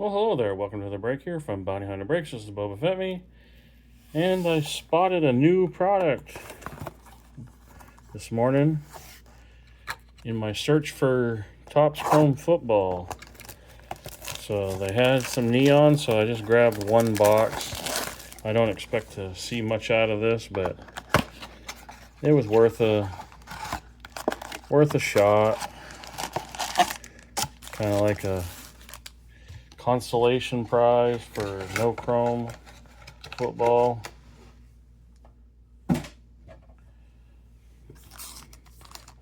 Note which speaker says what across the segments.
Speaker 1: Well, hello there. Welcome to the break here from Bounty Hunter Breaks. This is Boba Fett me, and I spotted a new product this morning in my search for Topps Chrome football. So they had some neon, so I just grabbed one box. I don't expect to see much out of this, but it was worth a shot. Kind of like a consolation prize for no chrome football. I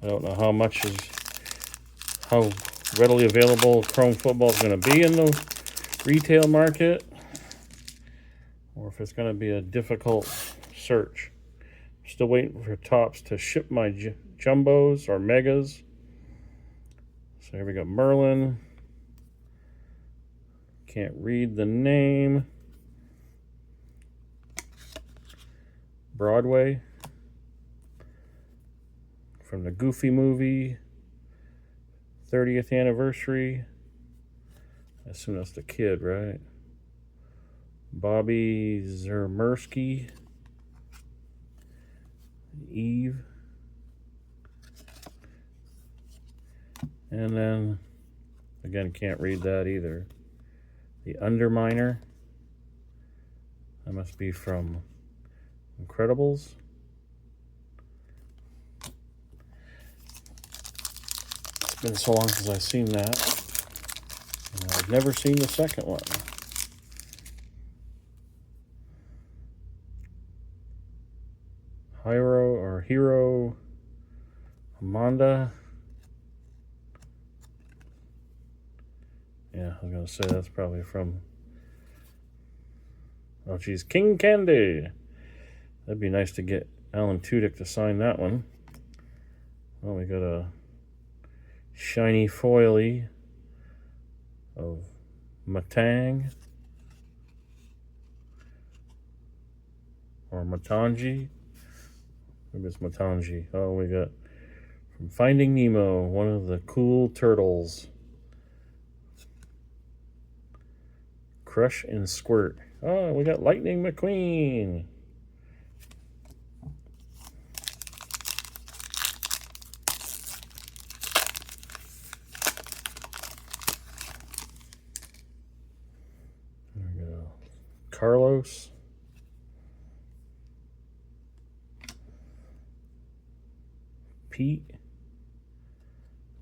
Speaker 1: don't know how readily available chrome football is going to be in the retail market, or if it's going to be a difficult search. Still waiting for Topps to ship my jumbos or megas. So here we got Merlin. Can't read the name. Broadway. From the Goofy movie. 30th anniversary. I assume that's the kid, right? Bobby Zermersky. Eve. And then, again, can't read that either. The Underminer. That must be from Incredibles. It's been so long since I've seen that. And I've never seen the second one. Hero Amanda. Yeah, I was going to say that's probably from... Oh, geez, King Candy. That'd be nice to get Alan Tudyk to sign that one. Well, we got a shiny foily of Matang. Or Matangi. Maybe it's Matangi. Oh, we got from Finding Nemo, one of the cool turtles. Crush and Squirt. Oh, we got Lightning McQueen. There we go. Carlos. Pete.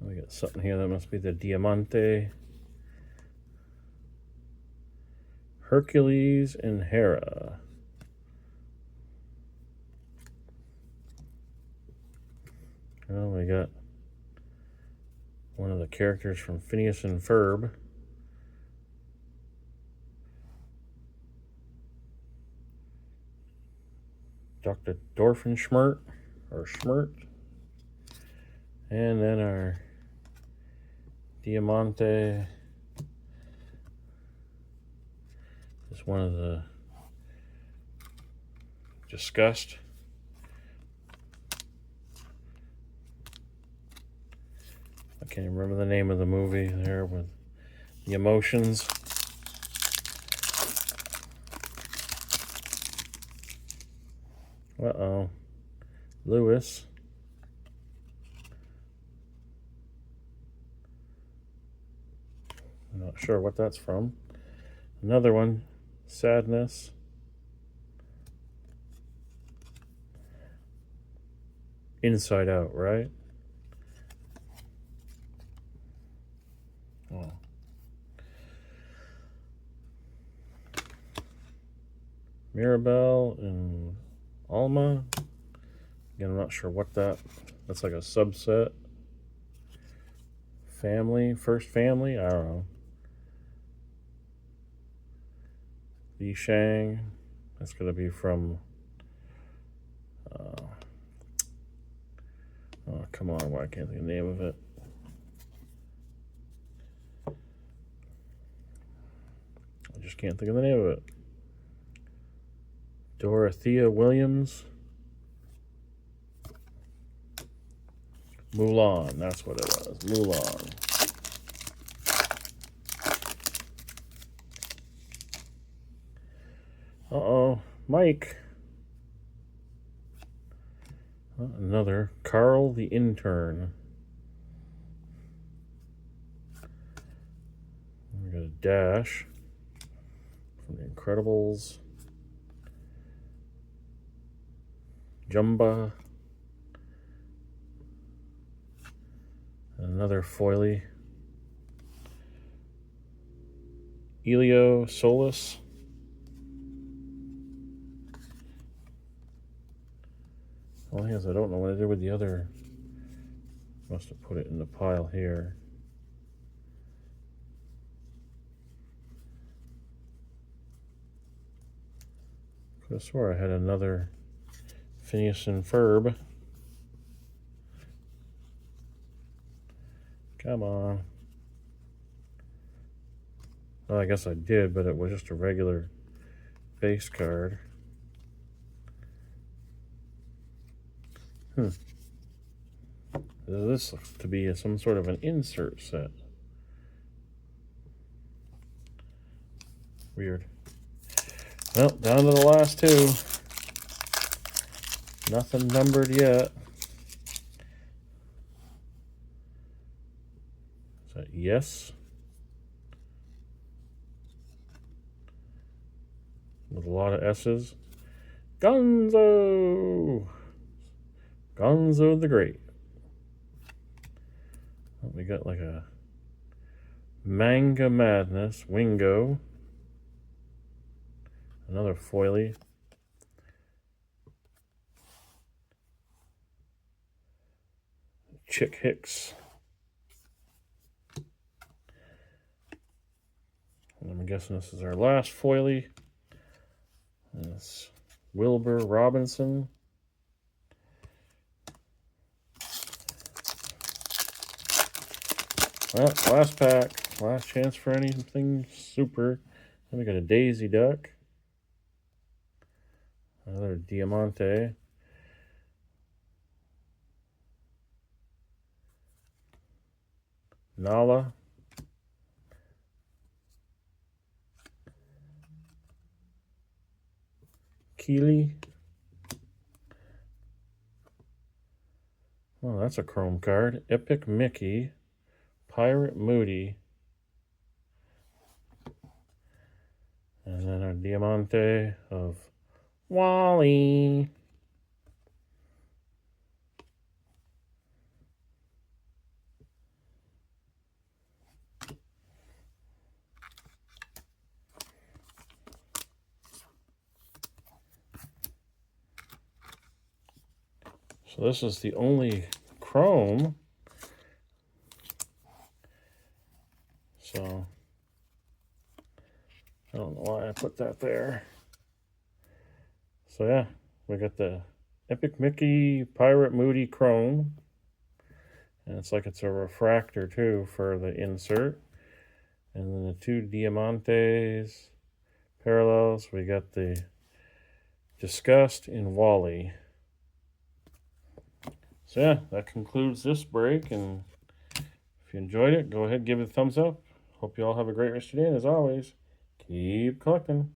Speaker 1: We got something here that must be the Diamante. Hercules and Hera. Well, we got one of the characters from Phineas and Ferb. Dr. Dorfenschmirt, or Schmirt. And then our Diamante is one of the Disgust. I can't even remember the name of the movie there with the emotions. Uh-oh. Lewis. I'm not sure what that's from. Another one. Sadness. Inside Out, right? Oh. Mirabelle and Alma. Again, I'm not sure what that's like a subset. Family, First Family, I don't know. Li Shang, that's going to be from, oh, come on, why can't I think of the name of it? I just can't think of the name of it. Dorothea Williams. Mulan, that's what it was. Mulan. Uh-oh, Mike. Another Carl the Intern. We got a Dash from The Incredibles. Jumba. Another foily. Elio Solis. Well, I guess I don't know what I did with the other. Must have put it in the pile here. Could have swore I had another Phineas and Ferb. Come on. Well, I guess I did, but it was just a regular base card. This looks to be some sort of an insert set. Weird. Well, down to the last two. Nothing numbered yet. Is that yes? With a lot of S's. Gonzo! Gonzo the Great. Well, we got like a Manga Madness, Wingo. Another foily. Chick Hicks. And I'm guessing this is our last foily. It's Wilbur Robinson. Well, last pack. Last chance for anything super. Then we got a Daisy Duck. Another Diamante. Nala. Keely. Oh, that's a chrome card. Epic Mickey. Pirate Moody. And then our Diamante of Wally. So this is the only chrome. So I don't know why I put that there. So yeah, we got the Epic Mickey Pirate Moody Chrome. And it's like it's a refractor too for the insert. And then the two Diamantes parallels. We got the Disgust in Wally. So yeah, that concludes this break. And if you enjoyed it, go ahead, give it a thumbs up. Hope you all have a great rest of your day. And as always, keep collecting.